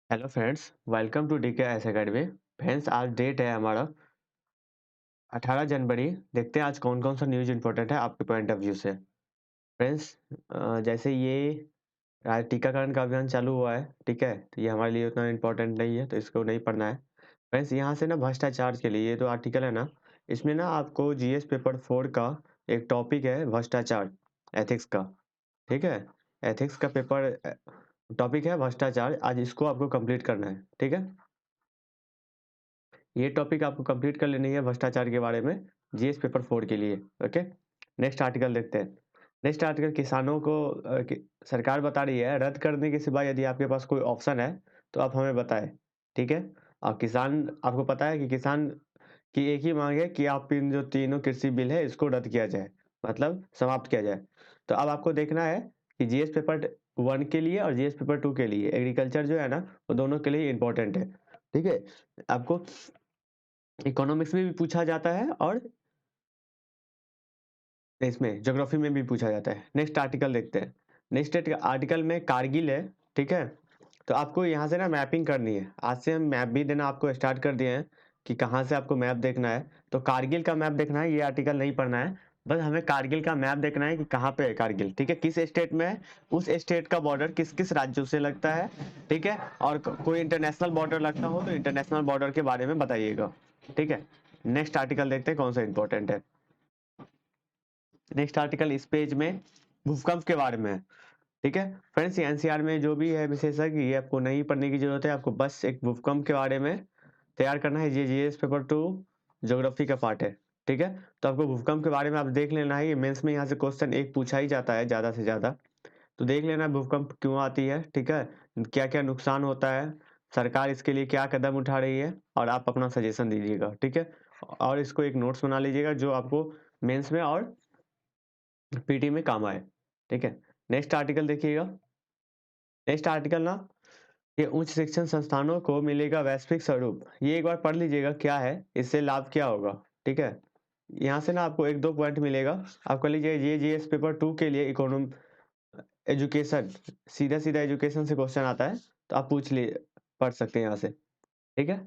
Hello friends, welcome to DK S academy. Friends, आज date है हमारा 18 जनवरी। देखते हैं आज कौन कौन सा न्यूज़ इंपॉर्टेंट है आपके पॉइंट ऑफ व्यू से। फ्रेंड्स, जैसे ये आज टीकाकरण का अभियान चालू हुआ है, ठीक है, तो ये हमारे लिए उतना इम्पोर्टेंट नहीं है, तो इसको नहीं पढ़ना है। फ्रेंड्स, यहाँ से ना भ्रष्टाचार के लिए ये जो आर्टिकल है ना, इसमें ना आपको जीएस पेपर 4 का एक टॉपिक है भ्रष्टाचार, एथिक्स का। ठीक है, एथिक्स का पेपर टॉपिक है भ्रष्टाचार। आज इसको आपको कंप्लीट करना है, ठीक है। ये टॉपिक आपको कंप्लीट कर लेनी है भ्रष्टाचार के बारे में, जीएस पेपर 4 के लिए। ओके, नेक्स्ट आर्टिकल देखते हैं। नेक्स्ट आर्टिकल, किसानों को सरकार बता रही है रद्द करने के सिवा यदि आपके पास कोई ऑप्शन है तो आप हमें बताएं, ठीक है। और किसान, आपको पता है कि किसान की एक ही मांग है कि आप इन जो तीनों कृषि बिल है इसको रद्द किया जाए, मतलब समाप्त किया जाए। तो अब आपको देखना है कि जीएस पेपर 1 के लिए और जीएस पेपर 2 के लिए एग्रीकल्चर जो है ना, वो दोनों के लिए इंपॉर्टेंट है, ठीक है। आपको इकोनॉमिक्स में भी पूछा जाता है और इसमें ज्योग्राफी में भी पूछा जाता है। नेक्स्ट आर्टिकल देखते हैं। नेक्स्ट आर्टिकल में कारगिल है, ठीक है। तो आपको यहाँ से ना मैपिंग करनी है। आज से हम मैप भी देना आपको स्टार्ट कर दिए हैं कि कहाँ से आपको मैप देखना है। तो कारगिल का मैप देखना है, ये आर्टिकल नहीं पढ़ना है, बस हमें कारगिल का मैप देखना है कि कहाँ पे है कारगिल, ठीक है, किस स्टेट में है, उस स्टेट का बॉर्डर किस किस राज्यों से लगता है, ठीक है। और कोई इंटरनेशनल बॉर्डर लगता हो तो इंटरनेशनल बॉर्डर के बारे में बताइएगा, ठीक है। नेक्स्ट आर्टिकल देखते हैं कौन सा इंपॉर्टेंट है। नेक्स्ट आर्टिकल इस पेज में भूकंप के बारे में है, ठीक है। फ्रेंड्स, एनसीआर में जो भी है विशेषज्ञ, ये आपको नहीं पढ़ने की जरूरत है, आपको बस एक भूकंप के बारे में तैयार करना है। ये जीएस पेपर 2 ज्योग्राफी का पार्ट है, ठीक है। तो आपको भूकंप के बारे में आप देख लेना है, ये मेंस में यहाँ से क्वेश्चन एक पूछा ही जाता है ज़्यादा से ज़्यादा। तो देख लेना भूकंप क्यों आती है, ठीक है, क्या क्या नुकसान होता है, सरकार इसके लिए क्या कदम उठा रही है, और आप अपना सजेशन दीजिएगा, ठीक है। और इसको एक नोट्स बना लीजिएगा जो आपको मेंस में और पीटी में काम आए, ठीक है। नेक्स्ट आर्टिकल देखिएगा। नेक्स्ट आर्टिकल ना, ये उच्च शिक्षण संस्थानों को मिलेगा वैश्विक स्वरूप। ये एक बार पढ़ लीजिएगा क्या है, इससे लाभ क्या होगा, ठीक है। यहाँ से ना आपको एक दो पॉइंट मिलेगा। आप कर लीजिए ये जीएस पेपर 2 के लिए इकोनॉमी एजुकेशन, सीधा सीधा एजुकेशन से क्वेश्चन आता है, तो आप पूछ लिए पढ़ सकते हैं यहाँ से, ठीक है।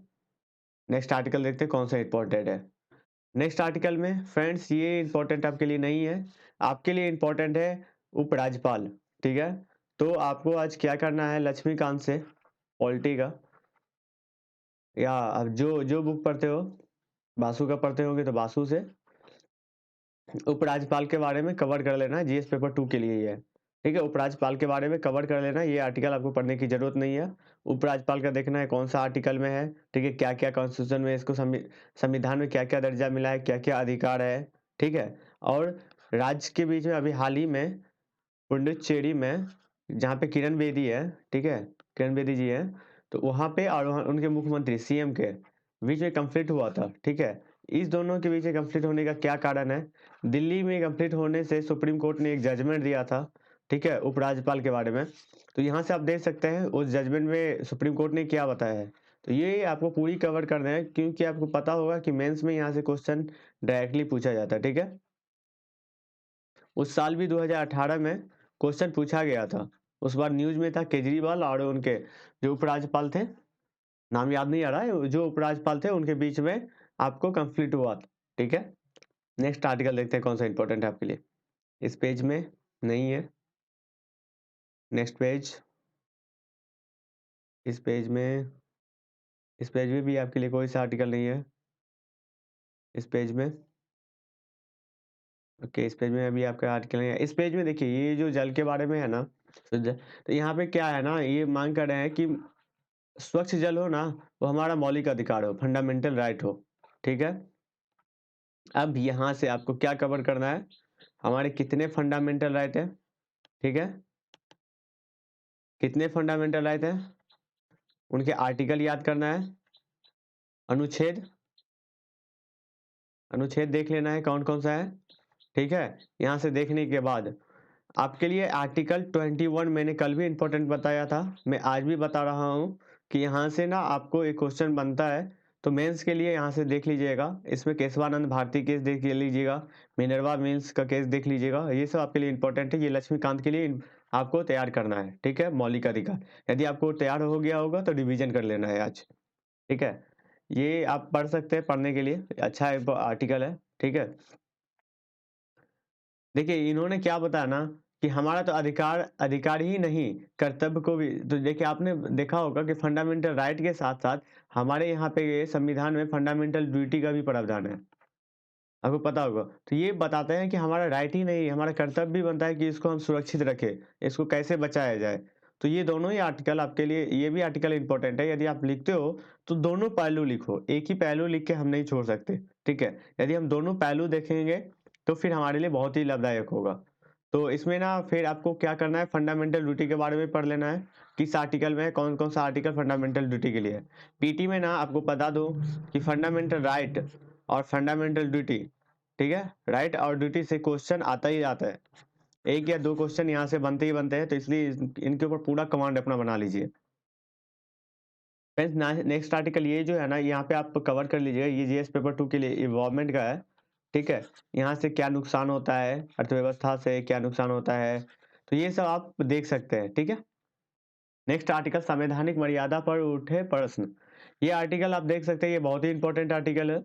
नेक्स्ट आर्टिकल देखते हैं कौन सा इंपॉर्टेंट है। नेक्स्ट आर्टिकल में फ्रेंड्स, ये इंपॉर्टेंट आपके लिए नहीं है, आपके लिए इंपॉर्टेंट है उपराज्यपाल, ठीक है। तो आपको आज क्या करना है, लक्ष्मीकांत से पॉलिटी का, या आप जो जो बुक पढ़ते हो, बासु का पढ़ते होंगे तो बासु से उपराज्यपाल के बारे में कवर कर लेना है, जीएस पेपर 2 के लिए ये है, ठीक है। उपराज्यपाल के बारे में कवर कर लेना, ये आर्टिकल आपको पढ़ने की जरूरत नहीं है। उपराज्यपाल का देखना है कौन सा आर्टिकल में है, ठीक है, क्या क्या कॉन्स्टिट्यूशन में इसको संविधान में क्या क्या दर्जा मिला है, क्या क्या अधिकार है, ठीक है। और राज्य के बीच में अभी हाल ही में पुडुचेरी में, जहाँ पे किरण बेदी है, ठीक है, किरण बेदी जी है, तो वहाँ पे और वहाँ उनके मुख्यमंत्री सीएम के बीच में कंफ्लिक्ट हुआ था, ठीक है। इस दोनों के बीच में कंफ्लिक्ट होने का क्या कारण है, दिल्ली में कंफ्लिक्ट होने से सुप्रीम कोर्ट ने एक जजमेंट दिया था, ठीक है, उपराज्यपाल के बारे में। तो यहाँ से आप देख सकते हैं उस जजमेंट में सुप्रीम कोर्ट ने क्या बताया है। तो ये आपको पूरी कवर करना है, क्योंकि आपको पता होगा कि मेंस में यहाँ से क्वेश्चन डायरेक्टली पूछा जाता है, ठीक है। उस साल भी 2018 में क्वेश्चन पूछा गया था। उस बार न्यूज में था केजरीवाल और उनके जो उपराज्यपाल थे, नाम याद नहीं आ रहा है, जो उपराज्यपाल थे उनके बीच में आपको कंफ्लिक्ट हुआ था, ठीक है। नेक्स्ट आर्टिकल देखते हैं कौन सा इंपॉर्टेंट है आपके लिए। इस पेज में नहीं है। नेक्स्ट पेज, इस पेज में, इस पेज में भी आपके लिए कोई सा आर्टिकल नहीं है। इस पेज में, ओके, इस पेज में अभी आपका आर्टिकल नहीं है। इस पेज में देखिए ये जो जल के बारे में है ना, तो यहाँ पे क्या है ना, ये मांग कर रहे हैं कि स्वच्छ जल हो ना, वो हमारा मौलिक अधिकार हो, फंडामेंटल राइट हो, ठीक है। अब यहाँ से आपको क्या कवर करना है, हमारे कितने फंडामेंटल राइट है, ठीक है, कितने फंडामेंटल राइट है, उनके आर्टिकल याद करना है, अनुच्छेद, अनुच्छेद देख लेना है कौन कौन सा है, ठीक है। यहाँ से देखने के बाद आपके लिए आर्टिकल 21 मैंने कल भी इंपॉर्टेंट बताया था, मैं आज भी बता रहा हूँ कि यहाँ से ना आपको एक क्वेश्चन बनता है। तो मेंस के लिए यहाँ से देख लीजिएगा, इसमें केशवानंद भारती केस देख लीजिएगा, मिनरवा मिल्स का केस देख लीजिएगा, ये सब आपके लिए इंपॉर्टेंट है, ये लक्ष्मीकांत के लिए आपको तैयार करना है, ठीक है, मौलिक अधिकार। यदि आपको तैयार हो गया होगा तो रिवीजन कर लेना है आज, ठीक है। ये आप पढ़ सकते हैं, पढ़ने के लिए अच्छा एक आर्टिकल है, ठीक है। देखिए इन्होंने क्या बताया ना कि हमारा तो अधिकार अधिकार ही नहीं, कर्तव्य को भी, तो देखिए आपने देखा होगा कि फंडामेंटल राइट के साथ साथ हमारे यहाँ पे संविधान में फंडामेंटल ड्यूटी का भी प्रावधान है, आपको पता होगा। तो ये बताते हैं कि हमारा राइट ही नहीं, हमारा कर्तव्य भी बनता है कि इसको हम सुरक्षित रखें, इसको कैसे बचाया जाए। तो ये दोनों ही आर्टिकल आपके लिए, ये भी आर्टिकल इंपॉर्टेंट है। यदि आप लिखते हो तो दोनों पहलू लिखो, एक ही पहलू लिख के हम नहीं छोड़ सकते, ठीक है। यदि हम दोनों पहलू देखेंगे तो फिर हमारे लिए बहुत ही लाभदायक होगा। तो इसमें ना फिर आपको क्या करना है, फंडामेंटल ड्यूटी के बारे में पढ़ लेना है, किस आर्टिकल में कौन कौन सा आर्टिकल फंडामेंटल ड्यूटी के लिए है। पीटी में ना आपको बता दो कि फंडामेंटल राइट और फंडामेंटल ड्यूटी, ठीक है, राइट और ड्यूटी से क्वेश्चन आता ही आता है, एक या दो क्वेश्चन यहाँ से बनते ही बनते हैं, तो इसलिए इनके ऊपर पूरा कमांड अपना बना लीजिए। फ्रेंड्स नेक्स्ट आर्टिकल ये जो है ना, यहाँ पे आप कवर कर लीजिएगा, ये जीएस पेपर 2 के लिए इन्वायरमेंट का है, ठीक है। यहाँ से क्या नुकसान होता है, अर्थव्यवस्था से क्या नुकसान होता है, तो ये सब आप देख सकते हैं, ठीक है। नेक्स्ट आर्टिकल संवैधानिक मर्यादा पर उठे प्रश्न, ये आर्टिकल आप देख सकते हैं, ये बहुत ही इंपॉर्टेंट आर्टिकल है,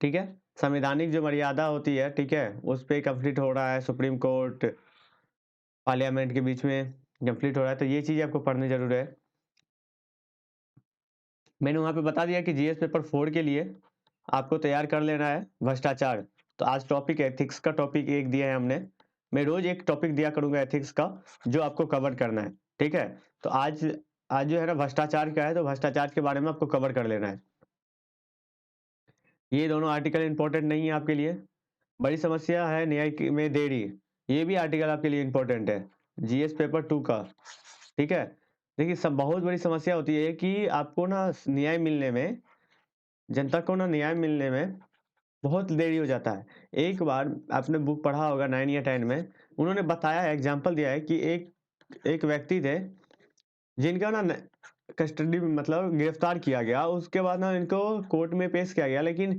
ठीक है। संवैधानिक जो मर्यादा होती है, ठीक है, उस पर कंफ्लिक्ट हो रहा है, सुप्रीम कोर्ट पार्लियामेंट के बीच में कंफ्लिक्ट हो रहा है, तो ये चीज आपको पढ़नी जरूर है। मैंने वहां पे बता दिया कि जीएस पेपर 4 के लिए आपको तैयार कर लेना है भ्रष्टाचार। तो आज टॉपिक एथिक्स का टॉपिक एक दिया है हमने, मैं रोज एक टॉपिक दिया करूंगा एथिक्स का, जो आपको कवर करना है, ठीक है। तो आज आज जो है ना भ्रष्टाचार का है, तो भ्रष्टाचार के बारे में आपको कवर कर लेना है। ये दोनों आर्टिकल इंपॉर्टेंट नहीं है आपके लिए। बड़ी समस्या है न्याय में देरी, ये भी आर्टिकल आपके लिए इंपॉर्टेंट है, जीएस पेपर 2 का, ठीक है। देखिए सब बहुत बड़ी समस्या होती है कि आपको ना न्याय मिलने में, जनता को ना न्याय मिलने में बहुत देरी हो जाता है। एक बार आपने बुक पढ़ा होगा 9 या 10 में, उन्होंने बताया है, एग्जाम्पल दिया है कि एक एक व्यक्ति थे जिनका ना कस्टडी में मतलब गिरफ्तार किया गया, उसके बाद ना इनको कोर्ट में पेश किया गया, लेकिन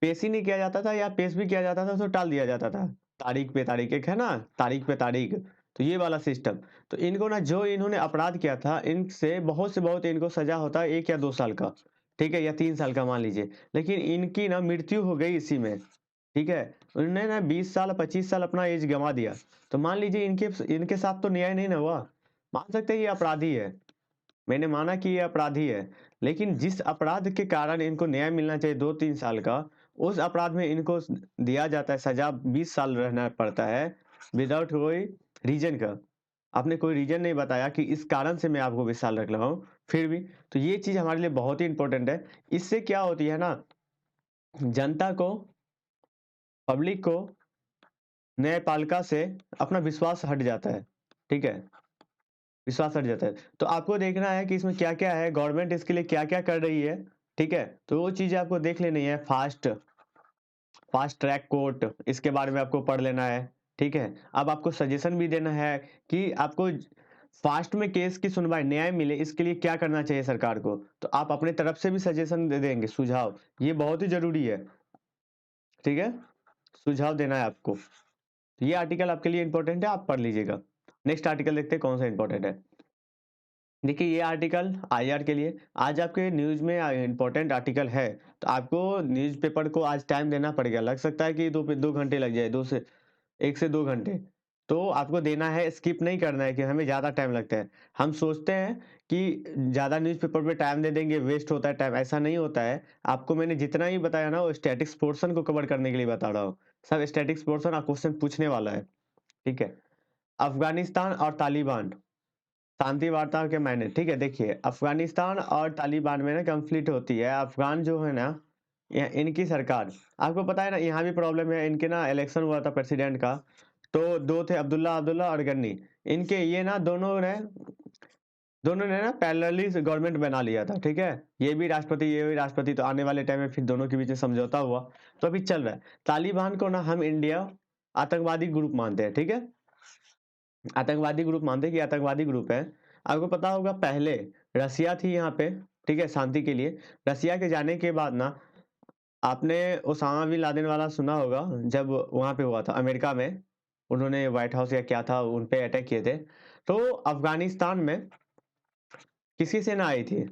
पेश ही नहीं किया जाता था, या पेश भी किया जाता था तो टाल दिया जाता था, तारीख पे तारीख, एक है ना तारीख पे तारीख, तो ये वाला सिस्टम। तो इनको ना जो इन्होंने अपराध किया था, इनसे बहुत से बहुत इनको सजा होता है 1 या 2 साल का, ठीक है, या 3 साल का मान लीजिए, लेकिन इनकी ना मृत्यु हो गई इसी में, ठीक है। उन्होंने ना 20 साल 25 साल अपना एज गंवा दिया, तो मान लीजिए इनके इनके साथ तो न्याय नहीं ना हुआ, मान सकते हैं ये अपराधी है, मैंने माना कि ये अपराधी है, लेकिन जिस अपराध के कारण इनको न्याय मिलना चाहिए 2-3 साल का, उस अपराध में इनको दिया जाता है सजा, 20 साल रहना पड़ता है विदाउट कोई रीजन का। आपने कोई रीजन नहीं बताया कि इस कारण से मैं आपको 20 साल रख रहा हूँ, फिर भी। तो ये चीज हमारे लिए बहुत ही इंपॉर्टेंट है। इससे क्या होती है ना, जनता को, पब्लिक को न्यायपालिका से अपना विश्वास हट जाता है, ठीक है, विश्वास हट जाता है। तो आपको देखना है कि इसमें क्या-क्या है, गवर्नमेंट इसके लिए क्या-क्या कर रही है, ठीक है? तो वो चीज़ें आपको देख लेनी है। फास्ट फास्ट ट्रैक कोर्ट, इसके बारे में आपको पढ़ लेना है, ठीक है? अब आपको सजेशन भी देना है कि आपको फास्ट में केस की सुनवाई, न्याय मिले, इसके लिए क्या करना चाहिए सरकार को। तो आप अपने तरफ से भी सजेशन दे देंगे, सुझाव, ये बहुत ही ज़रूरी है, ठीक है? सुझाव देना है आपको। तो ये आर्टिकल आपके लिए इंपॉर्टेंट है, आप पढ़ लीजिएगा। नेक्स्ट आर्टिकल देखते हैं कौन सा इंपॉर्टेंट है। देखिए ये आर्टिकल आईआर के लिए, आज आपके न्यूज़ में इंपॉर्टेंट आर्टिकल है, तो आपको न्यूज़पेपर को आज टाइम देना पड़ेगा। लग सकता है कि 2 घंटे लग जाए, 2 से 1 से 2 घंटे। तो आपको देना है, स्किप नहीं करना है कि हमें ज़्यादा टाइम लगता है। हम सोचते हैं कि ज़्यादा न्यूज़पेपर पे टाइम दे देंगे, वेस्ट होता है टाइम, ऐसा नहीं होता है। आपको मैंने जितना ही बताया ना, वो स्टैटिक्स पोर्शन को कवर करने के लिए बता रहा हूँ। सब स्टैटिक्स पोर्शन क्वेश्चन पूछने वाला है, ठीक है? अफ़गानिस्तान और तालिबान, शांति वार्ता के मायने, ठीक है। देखिए अफगानिस्तान और तालिबान में ना कंफ्लिक्ट होती है, अफगान जो है ना, इनकी सरकार, आपको पता है ना, यहाँ भी प्रॉब्लम है, इनके ना इलेक्शन हुआ था प्रेसिडेंट का, तो 2 थे, अब्दुल्ला अब्दुल्ला और गन्नी, इनके ये ना दोनों ने ना पैरेलली गवर्नमेंट बना लिया था, ठीक है। ये भी राष्ट्रपति, ये भी राष्ट्रपति, तो आने वाले टाइम में फिर दोनों के बीच में समझौता हुआ, तो अभी चल रहा है। तालिबान को ना हम इंडिया आतंकवादी ग्रुप मानते हैं, ठीक है, आतंकवादी ग्रुप मानते हैं कि आतंकवादी ग्रुप है। आपको पता होगा पहले रसिया थी यहाँ पे, ठीक है, शांति के लिए। रसिया के जाने के बाद ना, आपने ओसामा बिन लादेन वाला सुना होगा, जब वहां पे हुआ था अमेरिका में, उन्होंने व्हाइट हाउस या क्या था उन पे अटैक किए थे। तो अफगानिस्तान में किसकी सेना आई थी?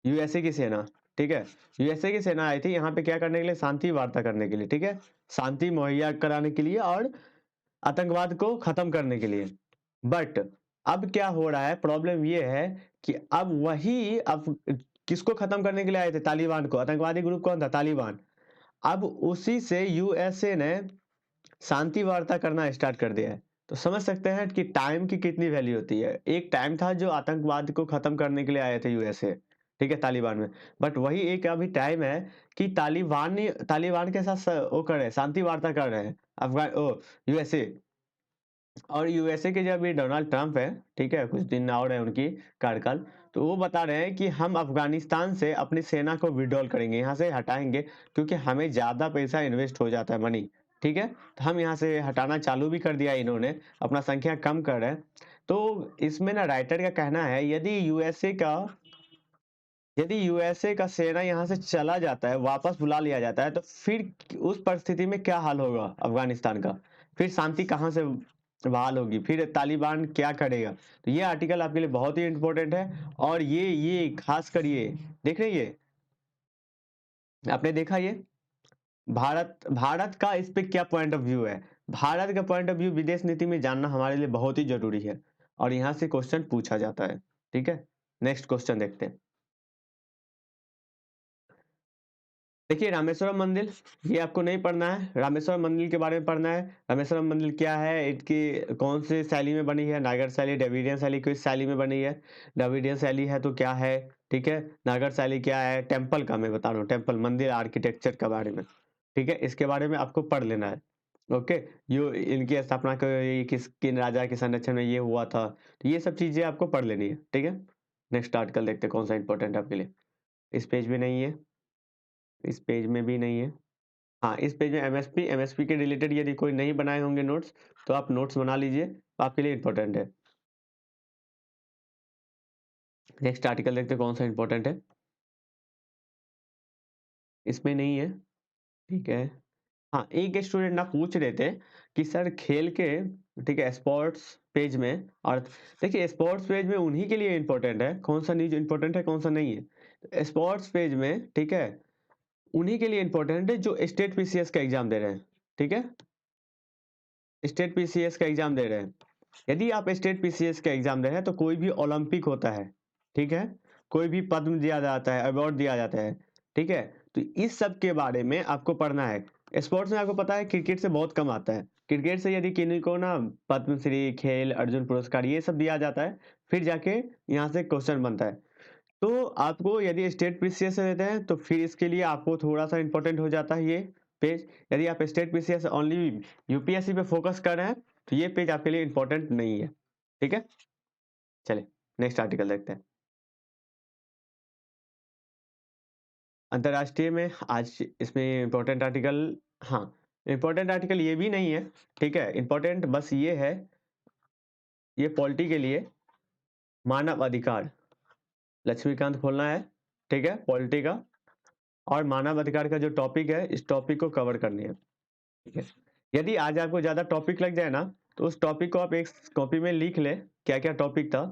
यूएसए की सेना, ठीक है। यूएसए की सेना आई थी यहाँ पे क्या करने के लिए? शांति वार्ता करने के लिए, ठीक है, शांति मुहैया कराने के लिए और आतंकवाद को खत्म करने के लिए। बट अब क्या हो रहा है, प्रॉब्लम ये है कि अब किसको खत्म करने के लिए आए थे? तालिबान को। आतंकवादी ग्रुप कौन था? तालिबान। अब उसी से यूएसए ने शांति वार्ता करना स्टार्ट कर दिया है। तो समझ सकते हैं कि टाइम की कितनी वैल्यू होती है। एक टाइम था जो आतंकवाद को खत्म करने के लिए आए थे यूएसए, ठीक है, तालिबान में। बट वही एक अभी टाइम है कि तालिबान के साथ वो कर रहे हैं, शांति वार्ता कर रहे हैं यूएसए। और यूएसए के जो अभी डोनाल्ड ट्रंप है, ठीक है, कुछ दिन और है उनकी कार्यकाल, तो वो बता रहे हैं कि हम अफगानिस्तान से अपनी सेना को विड्रॉल करेंगे, यहाँ से हटाएंगे, क्योंकि हमें ज़्यादा पैसा इन्वेस्ट हो जाता है, मनी, ठीक है। तो हम यहाँ से हटाना चालू भी कर दिया इन्होंने, अपना संख्या कम कर रहे हैं। तो इसमें ना राइटर का कहना है यदि यूएसए का सेना यहाँ से चला जाता है, वापस बुला लिया जाता है, तो फिर उस परिस्थिति में क्या हाल होगा अफगानिस्तान का? फिर शांति कहाँ से बहाल होगी? फिर तालिबान क्या करेगा? तो ये आर्टिकल आपके लिए बहुत ही इंपॉर्टेंट है। और ये खास कर ये देख रहे हैं, ये आपने देखा, ये भारत का इस पे क्या पॉइंट ऑफ व्यू है? भारत का पॉइंट ऑफ व्यू विदेश नीति में जानना हमारे लिए बहुत ही जरूरी है, और यहाँ से क्वेश्चन पूछा जाता है, ठीक है। नेक्स्ट क्वेश्चन देखते हैं। देखिए, रामेश्वरम मंदिर, ये आपको नहीं पढ़ना है। रामेश्वरम मंदिर के बारे में पढ़ना है। रामेश्वरम मंदिर क्या है, इसकी कौन सी शैली में बनी है? नागर शैली, द्रविडियन शैली, किस शैली में बनी है? द्रविडियन शैली है तो क्या है, ठीक है। नागर शैली क्या है? टेम्पल का मैं बता रहा हूँ, टेम्पल मंदिर आर्किटेक्चर के बारे में, ठीक है, इसके बारे में आपको पढ़ लेना है। ओके, यो इनकी स्थापना किन राजा के संरक्षण में ये हुआ था, तो ये सब चीजें आपको पढ़ लेनी है, ठीक है। नेक्स्ट आर्टिकल देखते हैं कौन सा इंपॉर्टेंट है आपके लिए। इस पेज में नहीं है, इस पेज में भी नहीं है। हाँ, इस पेज में एमएसपी के रिलेटेड यदि कोई नहीं बनाए होंगे नोट्स, तो आप नोट्स बना लीजिए, आपके लिए इंपॉर्टेंट है। नेक्स्ट आर्टिकल देखते हैं कौन सा इंपॉर्टेंट है। इसमें नहीं है, ठीक है। हाँ, एक स्टूडेंट ना पूछ रहे थे कि सर खेल के, ठीक है, स्पोर्ट्स पेज में, और देखिए स्पोर्ट्स पेज में उन्हीं के लिए इंपॉर्टेंट है, कौन सा न्यूज इंपॉर्टेंट है कौन सा नहीं है। स्पोर्ट्स पेज में, ठीक है, उन्हीं के लिए इंपॉर्टेंट है जो स्टेट पीसीएस का एग्जाम दे रहे हैं, ठीक है, स्टेट पीसीएस का एग्जाम दे रहे हैं। यदि आप स्टेट पीसीएस का एग्जाम दे रहे हैं तो कोई भी ओलंपिक होता है, ठीक है, कोई भी पद्म दिया जाता है, अवार्ड दिया जाता है, ठीक है, तो इस सब के बारे में आपको पढ़ना है। स्पोर्ट्स में आपको पता है क्रिकेट से बहुत कम आता है। क्रिकेट से यदि किन्हीं को ना पद्मश्री, खेल अर्जुन पुरस्कार ये सब दिया जाता है, फिर जाके यहाँ से क्वेश्चन बनता है। तो आपको यदि स्टेट पीसीएस से देते हैं तो फिर इसके लिए आपको थोड़ा सा इंपॉर्टेंट हो जाता है ये पेज। यदि आप स्टेट पीसीएस ओनली यूपीएससी पे फोकस कर रहे हैं तो ये पेज आपके लिए इंपॉर्टेंट नहीं है, ठीक है। चलिए नेक्स्ट आर्टिकल देखते हैं। अंतर्राष्ट्रीय में आज इसमें इंपॉर्टेंट आर्टिकल, हाँ, इंपॉर्टेंट आर्टिकल ये भी नहीं है, ठीक है, इंपॉर्टेंट बस ये है, ये पॉलिटी के लिए मानव अधिकार, लक्ष्मीकांत खोलना है, ठीक है, पॉलिटी का, और मानव अधिकार का जो टॉपिक है इस टॉपिक को कवर करनी है, ठीक है। यदि आज आपको ज़्यादा टॉपिक लग जाए ना, तो उस टॉपिक को आप एक कॉपी में लिख ले, क्या क्या टॉपिक था,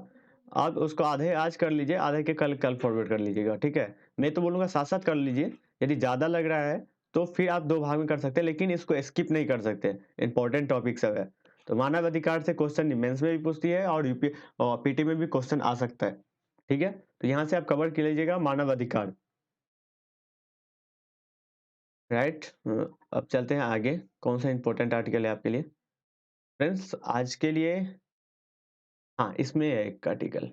आप उसको आधे आज कर लीजिए, आधे के कल कल फॉरवर्ड कर लीजिएगा, ठीक है। मैं तो बोलूँगा साथ साथ कर लीजिए। यदि ज़्यादा लग रहा है तो फिर आप दो भाग में कर सकते हैं, लेकिन इसको स्किप नहीं कर सकते, इंपॉर्टेंट टॉपिक सब है। तो मानव अधिकार से क्वेश्चन मेंस में भी पूछती है और यूपी और पीटी में भी क्वेश्चन आ सकता है, ठीक है। तो यहाँ से आप कवर कर लीजिएगा मानव अधिकार, राइट। अब चलते हैं आगे, कौन सा इंपॉर्टेंट आर्टिकल है आपके लिए फ्रेंड्स आज के लिए। हाँ, इसमें है एक आर्टिकल,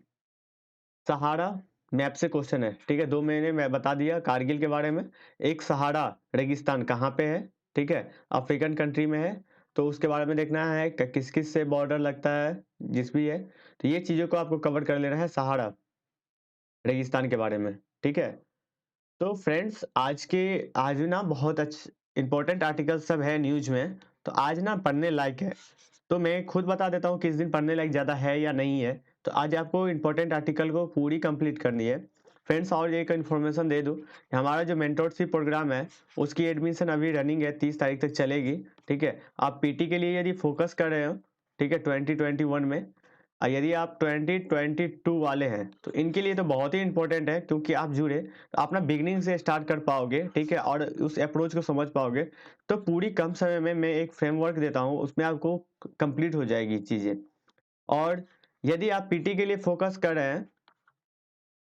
सहारा मैप से क्वेश्चन है, ठीक है। 2 महीने मैं बता दिया कारगिल के बारे में। एक सहारा रेगिस्तान कहाँ पे है, ठीक है, अफ्रीकन कंट्री में है। तो उसके बारे में देखना है किस किस से बॉर्डर लगता है, जिस भी है, तो ये चीज़ों को आपको कवर कर लेना है सहारा रेगिस्तान के बारे में, ठीक है। तो फ्रेंड्स आज ना बहुत अच्छे इंपॉर्टेंट आर्टिकल सब है न्यूज में, तो आज ना पढ़ने लायक है। तो मैं खुद बता देता हूँ किस दिन पढ़ने लायक ज़्यादा है या नहीं है। तो आज आपको इंपॉर्टेंट आर्टिकल को पूरी कंप्लीट करनी है फ्रेंड्स। और एक इन्फॉर्मेशन दे दूँ, हमारा जो मेंटोरशिप प्रोग्राम है उसकी एडमिशन अभी रनिंग है, 30 तारीख तक चलेगी, ठीक है। आप पीटी के लिए यदि फोकस कर रहे हो, ठीक है, 2021 में, यदि आप 2022 वाले हैं तो इनके लिए तो बहुत ही इंपॉर्टेंट है, क्योंकि आप जुड़े तो अपना बिगनिंग से स्टार्ट कर पाओगे, ठीक है, और उस अप्रोच को समझ पाओगे। तो पूरी कम समय में मैं एक फ्रेमवर्क देता हूँ, उसमें आपको कंप्लीट हो जाएगी चीज़ें। और यदि आप पीटी के लिए फोकस कर रहे हैं,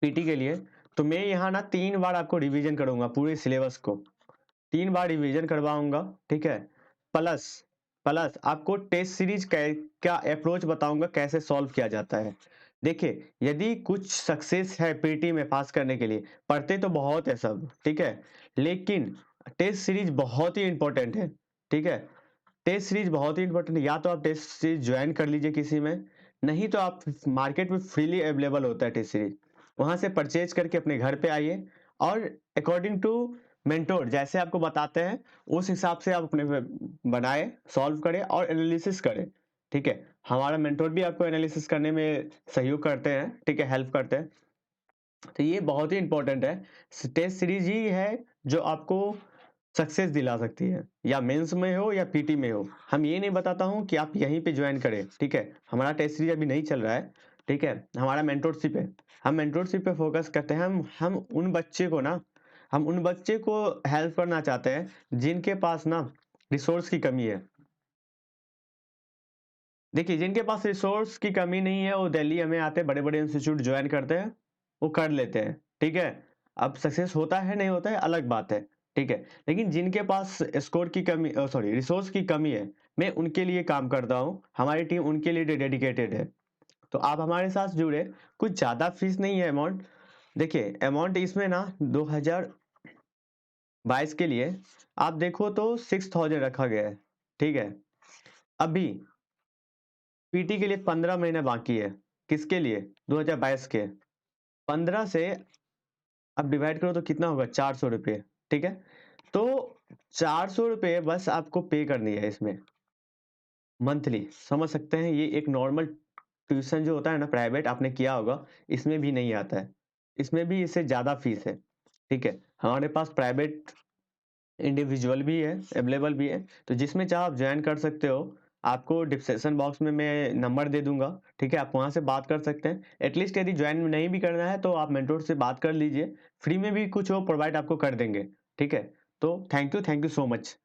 पीटी के लिए, तो मैं यहाँ ना 3 बार आपको रिवीजन करूंगा पूरे सिलेबस को, 3 बार रिवीजन करवाऊंगा, ठीक है। प्लस प्लस आपको टेस्ट सीरीज का अप्रोच बताऊंगा कैसे सॉल्व किया जाता है। देखिए, यदि कुछ सक्सेस है पीटी में पास करने के लिए, पढ़ते तो बहुत है सब, ठीक है, लेकिन टेस्ट सीरीज बहुत ही इंपॉर्टेंट है, ठीक है। टेस्ट सीरीज बहुत ही इंपॉर्टेंट है। या तो आप टेस्ट सीरीज ज्वाइन कर लीजिए किसी में, नहीं तो आप मार्केट में फ्रीली अवेलेबल होता है टेस्ट सीरीज, वहां से परचेज करके अपने घर पे आइए और अकॉर्डिंग टू मेंटोर जैसे आपको बताते हैं उस हिसाब से आप अपने बनाए, सॉल्व करें और एनालिसिस करें, ठीक है। हमारा मेंटोर भी आपको एनालिसिस करने में सहयोग करते हैं, ठीक है, हेल्प करते हैं। तो ये बहुत ही इंपॉर्टेंट है। टेस्ट सीरीज ही है जो आपको सक्सेस दिला सकती है, या मेंस में हो या पीटी में हो। हम ये नहीं बताता हूँ कि आप यहीं पे ज्वाइन करें, ठीक है, हमारा टेस्ट सीरीज अभी नहीं चल रहा है, ठीक है, हमारा मेंटोरशिप है। हम मेंटोरशिप पे फोकस करते हैं। हम उन बच्चे को ना, हम उन बच्चे को हेल्प करना चाहते हैं जिनके पास ना रिसोर्स की कमी है। देखिए, जिनके पास रिसोर्स की कमी नहीं है वो दिल्ली हमें आते हैं, बड़े बड़े इंस्टीट्यूट ज्वाइन करते हैं, वो कर लेते हैं, ठीक है। अब सक्सेस होता है नहीं होता है अलग बात है, ठीक है, लेकिन जिनके पास स्कोर की कमी, सॉरी, रिसोर्स की कमी है, मैं उनके लिए काम करता हूँ, हमारी टीम उनके लिए डेडिकेटेड है। तो आप हमारे साथ जुड़े, कुछ ज़्यादा फीस नहीं है अमाउंट। देखिए, अमाउंट इसमें ना 2022 के लिए आप देखो तो 6000 रखा गया है, ठीक है। अभी पीटी के लिए 15 महीने बाकी है। किसके लिए? 2022 के। 15 से अब डिवाइड करो तो कितना होगा? 400 रुपये, ठीक है। तो 400 रुपये बस आपको पे करनी है इसमें मंथली। समझ सकते हैं, ये एक नॉर्मल ट्यूशन जो होता है ना प्राइवेट, आपने किया होगा, इसमें भी नहीं आता है, इसमें भी इससे ज़्यादा फीस है, ठीक है। हमारे पास प्राइवेट इंडिविजुअल भी है, अवेलेबल भी है, तो जिसमें चाहो आप ज्वाइन कर सकते हो। आपको डिस्क्रिप्शन बॉक्स में मैं नंबर दे दूंगा, ठीक है, आप वहां से बात कर सकते हैं। एटलीस्ट यदि ज्वाइन नहीं भी करना है तो आप मेंटोर से बात कर लीजिए, फ्री में भी कुछ वो प्रोवाइड आपको कर देंगे, ठीक है। तो थैंक यू सो मच।